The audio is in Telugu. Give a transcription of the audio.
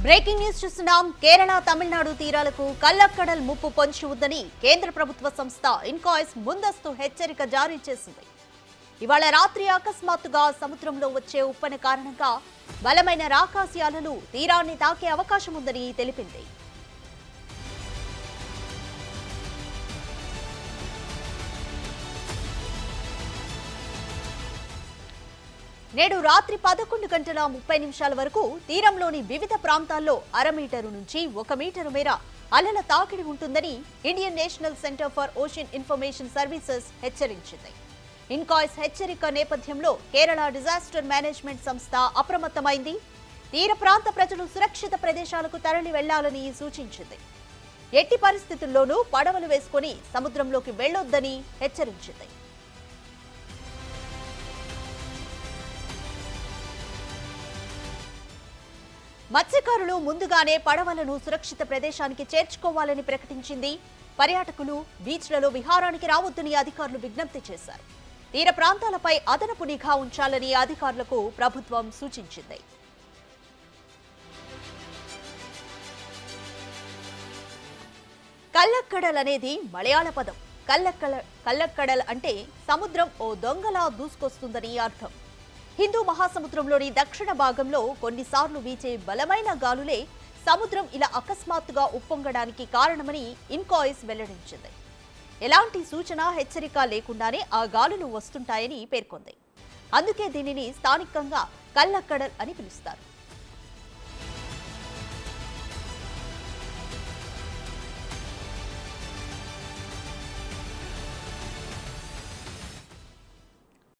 బ్రేకింగ్ న్యూస్ చూస్తున్నాం. కేరళ తమిళనాడు తీరాలకు కల్లక్కడల్ ముప్పు పొంచి ఉందని కేంద్ర ప్రభుత్వ సంస్థ ఇన్కాయిస్ ముందస్తు హెచ్చరిక జారీ చేసింది. ఇవాళ రాత్రి అకస్మాత్తుగా సముద్రంలో వచ్చే ఉప్పెన కారణంగా బలమైన రాకాసి అలలు తీరాన్ని తాకే అవకాశం ఉందని తెలిపింది. నేడు రాత్రి 11:30 వరకు తీరంలోని వివిధ ప్రాంతాల్లో అర-మీటరు నుంచి 1 మీటరు మేర అలల తాకిడి ఉంటుందని Indian national centre for ocean information services హెచ్చరించింది. ఇన్కాయిస్ హెచ్చరిక నేపథ్యంలో కేరళ డిజాస్టర్ మేనేజ్మెంట్ సంస్థ అప్రమత్తమైంది. తీర ప్రాంత ప్రజలు సురక్షిత ప్రదేశాలకు తరలి వెళ్లాలని సూచించింది. ఎట్టి పరిస్థితుల్లోనూ పడవలు వేసుకుని సముద్రంలోకి వెళ్లొద్దని హెచ్చరించింది. మత్స్యకారులు ముందుగానే పడవలను సురక్షిత ప్రదేశానికి చేర్చుకోవాలని ప్రకటించింది. పర్యాటకులు బీచ్లలో విహారానికి రావద్దని అధికారులు విజ్ఞప్తి చేశారు. తీర ప్రాంతాలపై అదనపు నిఘా ఉంచాలని అధికారులకు ప్రభుత్వం సూచించింది. కల్లక్కడల్ అనేది మలయాళ పదం. కల్లక్కడల్ అంటే సముద్రం ఓ దొంగలా దూసుకొస్తుందని అర్థం. హిందూ మహాసముద్రంలోని దక్షిణ భాగంలో కొన్నిసార్లు వీచే బలమైన గాలులే సముద్రం ఇలా అకస్మాత్తుగా ఉప్పొంగడానికి కారణమని ఇన్కాయిస్ వెల్లడించింది. ఎలాంటి సూచన హెచ్చరిక లేకుండానే ఆ గాలులు వస్తుంటాయని పేర్కొంది. అందుకే దీనిని స్థానికంగా కల్లక్కడల్ అని పిలుస్తారు.